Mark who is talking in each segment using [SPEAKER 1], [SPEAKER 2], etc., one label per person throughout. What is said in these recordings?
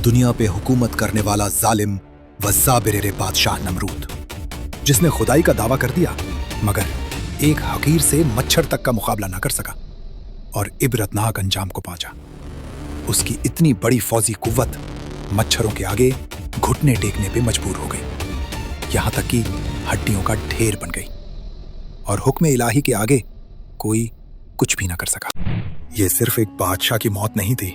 [SPEAKER 1] दुनिया पे हुकूमत करने वाला जालिम व जाबिर बादशाह नमरूद, जिसने खुदाई का दावा कर दिया मगर एक हकीर से मच्छर तक का मुकाबला ना कर सका और इबरतनाक अंजाम को पहुंचा। उसकी इतनी बड़ी फौजी कुव्वत मच्छरों के आगे घुटने टेकने पे मजबूर हो गई, यहां तक कि हड्डियों का ढेर बन गई और हुक्म इलाही के आगे कोई कुछ भी ना कर सका। यह सिर्फ एक बादशाह की मौत नहीं थी,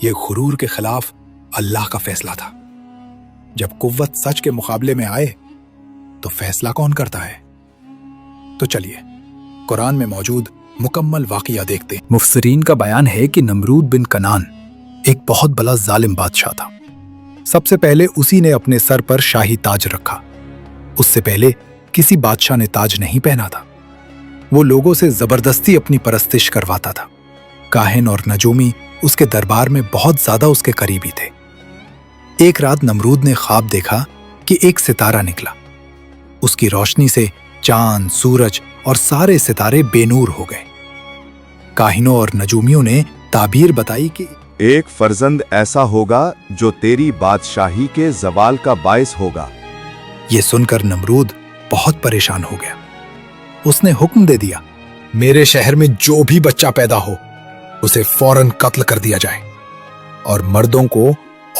[SPEAKER 1] यह गुरूर के खिलाफ अल्लाह का फैसला था। जब कुव्वत सच के मुकाबले में आए तो फैसला कौन करता है? तो चलिए कुरान में मौजूद मुकम्मल वाक़िया देखते हैं। मुफस्सिरीन का बयान है कि नमरूद बिन कनान एक बहुत बड़ा जालिम बादशाह था। सबसे पहले उसी ने अपने सर पर शाही ताज रखा। उससे पहले किसी बादशाह ने ताज नहीं पहना था। वो लोगों से जबरदस्ती अपनी परस्तिश करवाता था। काहिन और नजूमी उसके दरबार में बहुत ज्यादा उसके करीबी थे। एक रात नमरूद ने ख्वाब देखा कि एक सितारा निकला। उसकी रोशनी से चांद, सूरज और सारे सितारे बेनूर हो गए। काहिनों और नजूमियों ने ताबीर बताई कि
[SPEAKER 2] एक फर्जंद ऐसा होगा जो तेरी बादशाही के जवाल का बायस होगा।
[SPEAKER 1] यह सुनकर नमरूद बहुत परेशान हो गया। उसने हुक्म दे दिया, मेरे शहर में जो भी बच्चा पैदा हो उसे फौरन कत्ल कर दिया जाए और मर्दों को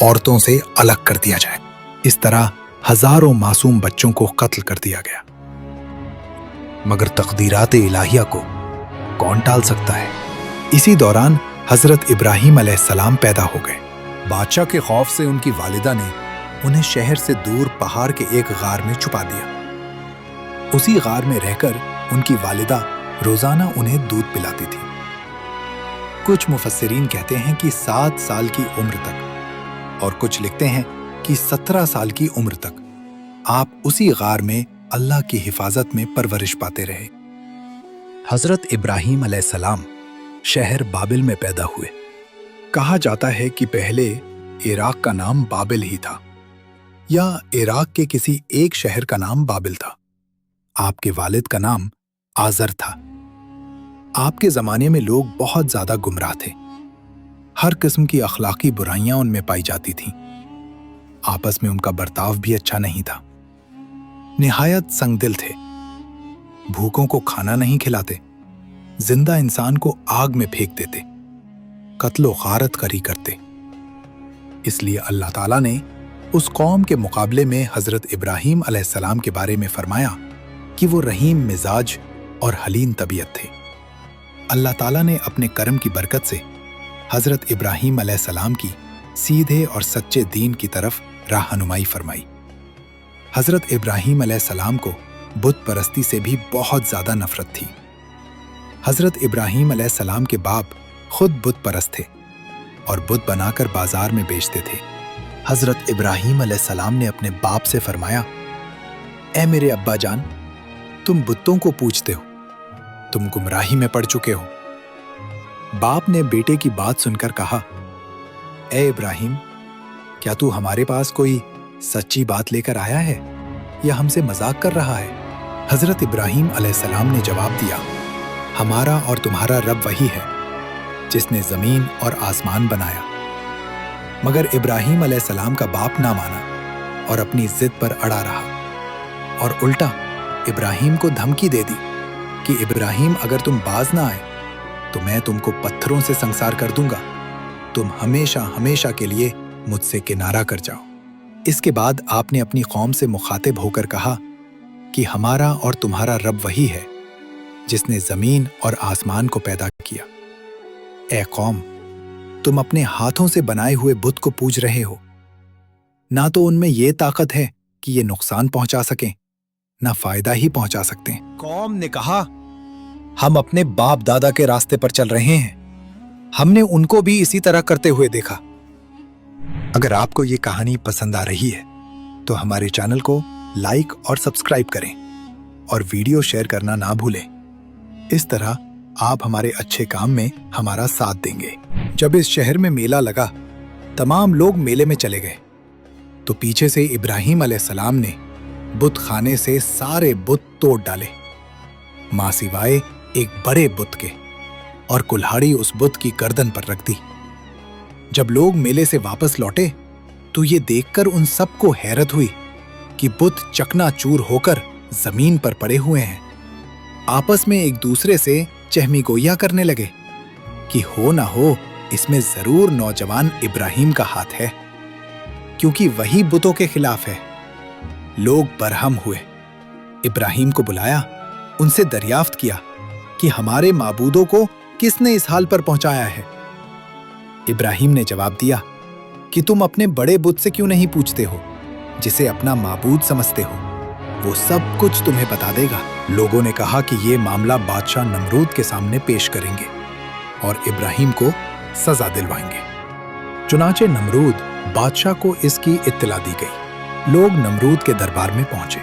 [SPEAKER 1] औरतों से अलग कर दिया जाए। इस तरह हजारों मासूम बच्चों को कत्ल कर दिया गया। मगर तकदीरात इलाहिया को कौन टाल सकता है? इसी दौरान हजरत इब्राहीम अलैहिस्सलाम पैदा हो गए। बादशाह के खौफ से उनकी वालिदा ने उन्हें शहर से दूर पहाड़ के एक गार में छुपा दिया। उसी गार में रहकर उनकी वालिदा रोजाना उन्हें दूध पिलाती थी। कुछ मुफस्सिरीन कहते हैं कि 7 साल की उम्र तक और कुछ लिखते हैं कि 17 साल की उम्र तक आप उसी गार में अल्लाह की हिफाजत में परवरिश पाते रहे। हजरत इब्राहीम अलैहिस्सलाम शहर बाबिल में पैदा हुए। कहा जाता है कि पहले इराक का नाम बाबिल ही था या इराक के किसी एक शहर का नाम बाबिल था। आपके वालिद का नाम आजर था। आपके जमाने में लोग बहुत ज्यादा गुमराह थे। हर किस्म की अखलाकी बुराइयां उनमें पाई जाती थीं। आपस में उनका बर्ताव भी अच्छा नहीं था। निहायत संगदिल थे। भूखों को खाना नहीं खिलाते, जिंदा इंसान को आग में फेंक देते, कत्लो गारत करी करते। इसलिए अल्लाह ताला ने उस कौम के मुकाबले में हजरत इब्राहीम अलैहिस्सलाम के बारे में फरमाया कि वो रहीम मिजाज और हलीम तबीयत थे। अल्लाह ताला ने अपने करम की बरकत से हजरत इब्राहीम अलैहिस्सलाम की सीधे और सच्चे दीन की तरफ राहनुमाई फरमाई। हजरत इब्राहीम अलैहिस्सलाम को बुत परस्ती से भी बहुत ज्यादा नफरत थी। हजरत इब्राहीम अलैहिस्सलाम के बाप खुद बुत परस्त थे और बुत बनाकर बाजार में बेचते थे। हजरत इब्राहीम अलैहिस्सलाम ने अपने बाप से फरमाया, ए मेरे अब्बा जान, तुम बुतों को पूजते हो, तुम गुमराही में पड़ चुके हो। बाप ने बेटे की बात सुनकर कहा, ए इब्राहीम, क्या तू हमारे पास कोई सच्ची बात लेकर आया है या हमसे मजाक कर रहा है? हजरत इब्राहीम अलैहिस्सलाम ने जवाब दिया, हमारा और तुम्हारा रब वही है जिसने जमीन और आसमान बनाया। मगर इब्राहीम अलैहिस्सलाम का बाप ना माना और अपनी जिद पर अड़ा रहा और उल्टा इब्राहीम को धमकी दे दी कि इब्राहीम, अगर तुम बाज ना आए तो मैं तुमको पत्थरों से संसार कर दूंगा। तुम हमेशा हमेशा के लिए मुझसे किनारा कर जाओ। इसके बाद आपने अपनी कौम से मुखातिब होकर कहा कि हमारा और तुम्हारा रब वही है जिसने जमीन और आसमान को पैदा किया। ए कौम, तुम अपने हाथों से बनाए हुए बुत को पूज रहे हो। ना तो उनमें ये ताकत है कि ये नुकसान पहुंचा सकें, ना फायदा ही पहुंचा सकते हैं। कौम ने कहा, हम अपने बाप दादा के रास्ते पर चल रहे हैं, हमने उनको भी इसी तरह करते हुए देखा। अगर आपको ये कहानी पसंद आ रही है तो हमारे चैनल को लाइक और सब्सक्राइब करें और वीडियो शेयर करना ना भूलें। इस तरह आप हमारे अच्छे काम में हमारा साथ देंगे। जब इस शहर में मेला लगा, तमाम लोग मेले में चले गए तो पीछे से इब्राहीम अलैहिस्सलाम ने बुत खाने से सारे बुत तोड़ डाले, मां सिवाय एक बड़े बुत के, और कुल्हाड़ी उस बुत की गर्दन पर रख दी। जब लोग मेले से वापस लौटे तो ये देखकर उन सबको हैरत हुई कि बुत चकनाचूर होकर जमीन पर पड़े हुए हैं। आपस में एक दूसरे से चहमीगोइयां करने लगे कि हो ना हो इसमें जरूर नौजवान इब्राहिम का हाथ है, क्योंकि वही बुतों के खिलाफ है। लोग बरहम हुए, इब्राहिम को बुलाया, उनसे दरियाफ्त किया कि हमारे माबूदों को किसने इस हाल पर पहुंचाया है। इब्राहिम ने जवाब दिया कि तुम अपने बड़े बुत से क्यों नहीं पूछते हो, जिसे अपना माबूद समझते हो, वो सब कुछ तुम्हें बता देगा। लोगों ने कहा कि ये मामला बादशाह नमरूद के सामने पेश करेंगे और इब्राहिम को सजा दिलवाएंगे। चुनाचे नमरूद बादशाह को इसकी इत्तला दी गई। लोग नमरूद के दरबार में पहुंचे।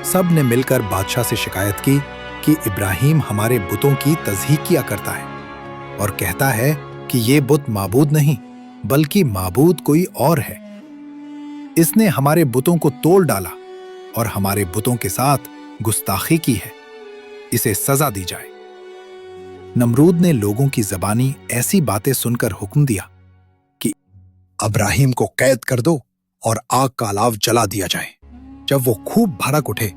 [SPEAKER 1] सब ने मिलकर बादशाह से शिकायत की कि इब्राहिम हमारे बुतों की तज़हीक किया करता है और कहता है कि ये बुत माबूद नहीं बल्कि माबूद कोई और है। इसने हमारे बुतों को तोड़ डाला और हमारे बुतों के साथ गुस्ताखी की है, इसे सजा दी जाए। नमरूद ने लोगों की ज़बानी ऐसी बातें सुनकर हुक्म दिया कि इब्राहिम को कैद कर दो और आग का अलाव जला दिया जाए। जब वो खूब भड़क उठे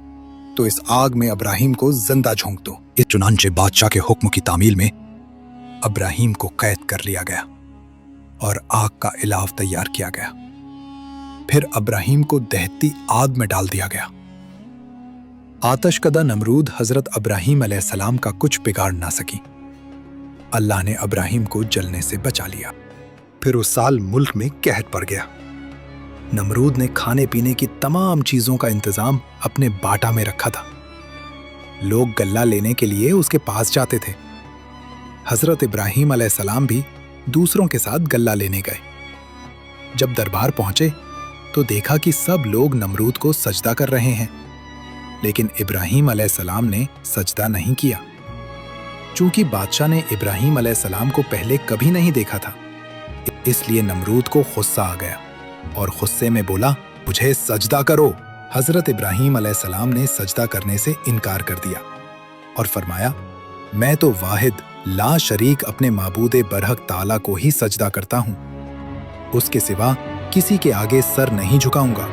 [SPEAKER 1] तो इस आग में इब्राहिम को जिंदा झोंक दो। इस चुनांचे बादशाह के हुक्म की तामील में इब्राहिम को कैद कर लिया गया और आग का इलाव तैयार किया गया। फिर इब्राहिम को दहती आग में डाल दिया गया। आतशकदा नमरूद हजरत इब्राहिम अलैहिस्सलाम का कुछ बिगाड़ ना सकी। अल्लाह ने इब्राहिम को जलने से बचा लिया। फिर उस साल मुल्क में कहत पड़ गया। नमरूद ने खाने पीने की तमाम चीजों का इंतजाम अपने बाटा में रखा था। लोग गल्ला लेने के लिए उसके पास जाते थे। हजरत इब्राहिम अलैहिस्सलाम भी दूसरों के साथ गल्ला लेने गए। जब दरबार पहुंचे तो देखा कि सब लोग नमरूद को सजदा कर रहे हैं, लेकिन इब्राहिम अलैहिस्सलाम ने सजदा नहीं किया। चूंकि बादशाह ने इब्राहिम अलैहिस्सलाम को पहले कभी नहीं देखा था, इसलिए नमरूद को गुस्सा आ गया और गुस्से में बोला, मुझे सजदा करो। हजरत इब्राहिम अलैहिस्सलाम ने सजदा करने से इनकार कर दिया और फरमाया, मैं तो वाहिद ला शरीक अपने माबूदे बरहक ताला को ही सजदा करता हूं, उसके सिवा किसी के आगे सर नहीं झुकाऊंगा।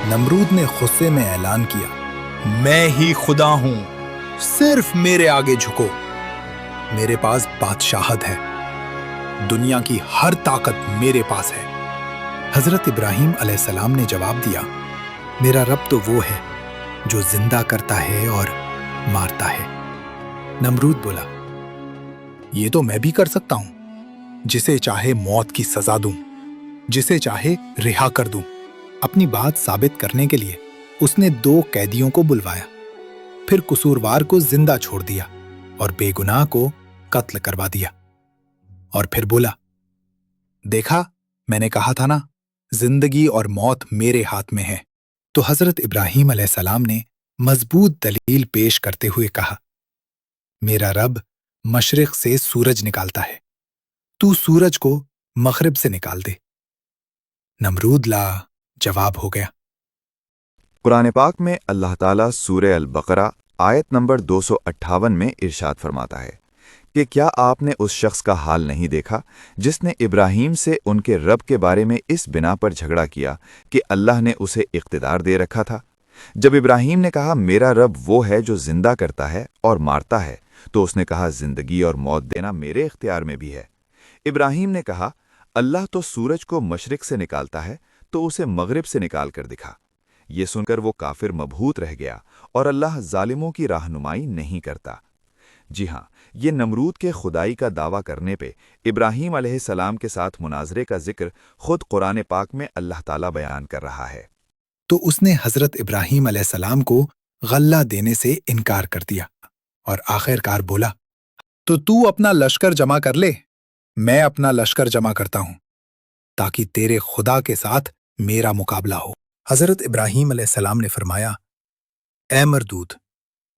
[SPEAKER 1] नमरूद ने गुस्से में ऐलान किया, मैं ही खुदा हूं, सिर्फ मेरे आगे झुको। मेरे पास बादशाहत है, दुनिया की हर ताकत मेरे पास है। हजरत इब्राहिम अलैहिस्सलाम ने जवाब दिया, मेरा रब तो वो है जो जिंदा करता है और मारता है। नमरूद बोला, ये तो मैं भी कर सकता हूं, जिसे चाहे मौत की सजा दूं, जिसे चाहे रिहा कर दूं। अपनी बात साबित करने के लिए उसने 2 कैदियों को बुलवाया, फिर कसूरवार को जिंदा छोड़ दिया और बेगुनाह को कत्ल करवा दिया। और फिर बोला, देखा मैंने कहा था ना, जिंदगी और मौत मेरे हाथ में है। तो हजरत इब्राहिम अलैहिस्सलाम ने मजबूत दलील पेश करते हुए कहा, मेरा रब मशरिक से सूरज निकालता है, तू सूरज को मगरिब से निकाल दे। नमरूद ला जवाब हो गया।
[SPEAKER 2] कुरान पाक में अल्लाह ताला सूरह अल बकरा आयत नंबर 258 में इरशाद फरमाता है कि क्या आपने उस शख्स का हाल नहीं देखा जिसने इब्राहीम से उनके रब के बारे में इस बिना पर झगड़ा किया कि अल्लाह ने उसे इख्तिदार दे रखा था। जब इब्राहीम ने कहा मेरा रब वो है जो जिंदा करता है और मारता है, तो उसने कहा जिंदगी और मौत देना मेरे इख्तियार में भी है। इब्राहीम ने कहा अल्लाह तो सूरज को मशरिक से निकालता है, तो उसे मगरिब से निकाल कर दिखा। ये सुनकर वो काफिर मबहूत रह गया और अल्लाह जालिमों की रहनुमाई नहीं करता। जी हाँ, ये नमरूद के खुदाई का दावा करने पे इब्राहीम अलैहिस्सलाम के साथ मुनाजरे का जिक्र खुद कुरान पाक में अल्लाह ताला बयान कर रहा है।
[SPEAKER 1] तो उसने हजरत इब्राहीम अलैहिस्सलाम को गल्ला देने से इनकार कर दिया और आखिरकार बोला, तो तू अपना लश्कर जमा कर ले, मैं अपना लश्कर जमा करता हूं, ताकि तेरे खुदा के साथ मेरा मुकाबला हो। हजरत इब्राहीम अलैहिस्सलाम ने फरमाया, ए मरदूद,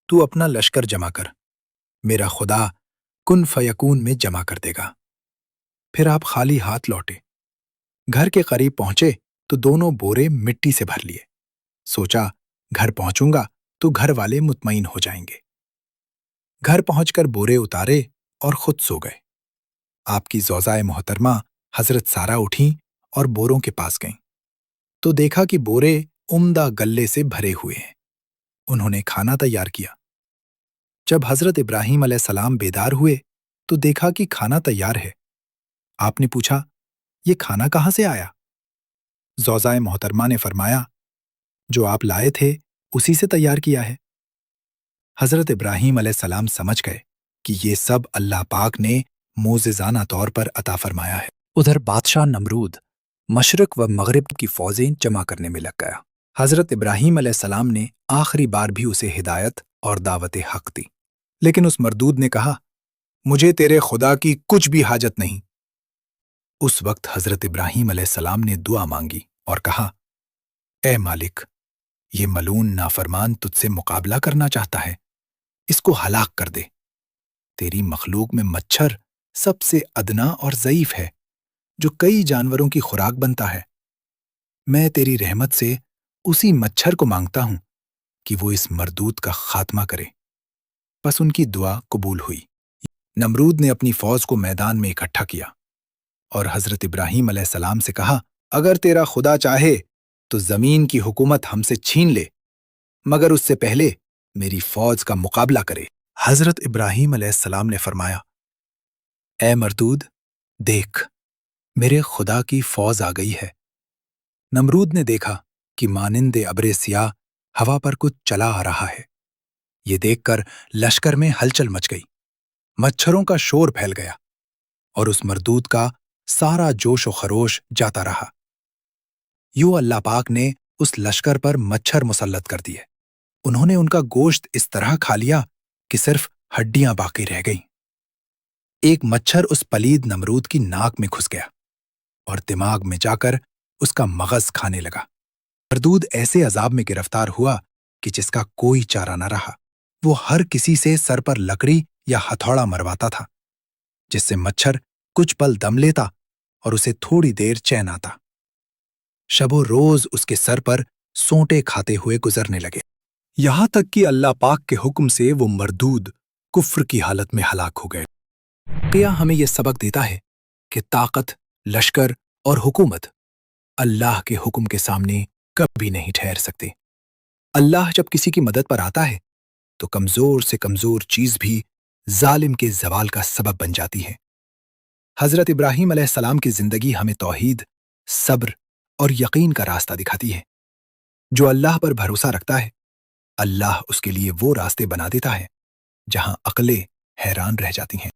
[SPEAKER 1] तू अपना लश्कर जमा कर, मेरा खुदा कुन फयकून में जमा कर देगा। फिर आप खाली हाथ लौटे। घर के करीब पहुंचे तो दोनों बोरे मिट्टी से भर लिए। सोचा घर पहुंचूंगा तो घर वाले मुतमईन हो जाएंगे। घर पहुंचकर बोरे उतारे और खुद सो गए। आपकी ज़ौजाए मोहतरमा حضرت سارا اٹھیں اور بوروں کے پاس گئیں تو دیکھا کہ بورے عمدہ گلے سے بھرے ہوئے ہیں۔ انہوں نے کھانا تیار کیا۔ جب حضرت ابراہیم علیہ السلام بیدار ہوئے تو دیکھا کہ کھانا تیار ہے۔ آپ نے پوچھا، یہ کھانا کہاں سے آیا؟ زوجہ محترمہ نے فرمایا، جو آپ لائے تھے اسی سے تیار کیا ہے۔ حضرت ابراہیم علیہ السلام سمجھ گئے کہ یہ سب اللہ پاک نے معجزانہ طور پر عطا فرمایا ہے۔ ادھر بادشاہ نمرود مشرق و مغرب کی فوجیں جمع کرنے میں لگ گیا۔ حضرت ابراہیم علیہ السلام نے آخری بار بھی اسے ہدایت اور دعوت حق دی، لیکن اس مردود نے کہا، مجھے تیرے خدا کی کچھ بھی حاجت نہیں۔ اس وقت حضرت ابراہیم علیہ السلام نے دعا مانگی اور کہا، اے مالک، یہ ملعون نافرمان تجھ سے مقابلہ کرنا چاہتا ہے، اس کو ہلاک کر دے۔ تیری مخلوق میں مچھر سب سے ادنا اور ضعیف ہے، جو کئی جانوروں کی خوراک بنتا ہے۔ میں تیری رحمت سے اسی مچھر کو مانگتا ہوں کہ وہ اس مردود کا خاتمہ کرے۔ بس ان کی دعا قبول ہوئی۔ نمرود نے اپنی فوج کو میدان میں اکٹھا کیا اور حضرت ابراہیم علیہ السلام سے کہا، اگر تیرا خدا چاہے تو زمین کی حکومت ہم سے چھین لے، مگر اس سے پہلے میری فوج کا مقابلہ کرے۔ حضرت ابراہیم علیہ السلام نے فرمایا، اے مردود، دیکھ، میرے خدا کی فوج آ گئی ہے۔ نمرود نے دیکھا کہ مانند ابر سیاہ ہوا پر کچھ چلا آ رہا ہے۔ یہ دیکھ کر لشکر میں ہلچل مچ گئی، مچھروں کا شور پھیل گیا اور اس مردود کا سارا جوش و خروش جاتا رہا۔ یوں اللہ پاک نے اس لشکر پر مچھر مسلط کر دیے۔ انہوں نے ان کا گوشت اس طرح کھا لیا کہ صرف ہڈیاں باقی رہ گئیں۔ ایک مچھر اس پلید نمرود کی ناک میں گھس گیا اور دماغ میں جا کر اس کا مغز کھانے لگا۔ مردود ایسے عذاب میں گرفتار ہوا کہ جس کا کوئی چارہ نہ رہا۔ وہ ہر کسی سے سر پر لکڑی یا ہتھوڑا مرواتا تھا، جس سے مچھر کچھ پل دم لیتا اور اسے تھوڑی دیر چین آتا۔ شب و روز اس کے سر پر سونٹے کھاتے ہوئے گزرنے لگے، یہاں تک کہ اللہ پاک کے حکم سے وہ مردود کفر کی حالت میں ہلاک ہو گئے۔ واقعہ ہمیں یہ سبق دیتا ہے کہ طاقت، لشکر اور حکومت اللہ کے حکم کے سامنے کبھی نہیں ٹھہر سکتے۔ اللہ جب کسی کی مدد پر آتا ہے تو کمزور سے کمزور چیز بھی ظالم کے زوال کا سبب بن جاتی ہے۔ حضرت ابراہیم علیہ السلام کی زندگی ہمیں توحید، صبر اور یقین کا راستہ دکھاتی ہے۔ جو اللہ پر بھروسہ رکھتا ہے، اللہ اس کے لیے وہ راستے بنا دیتا ہے جہاں عقلیں حیران رہ جاتی ہیں۔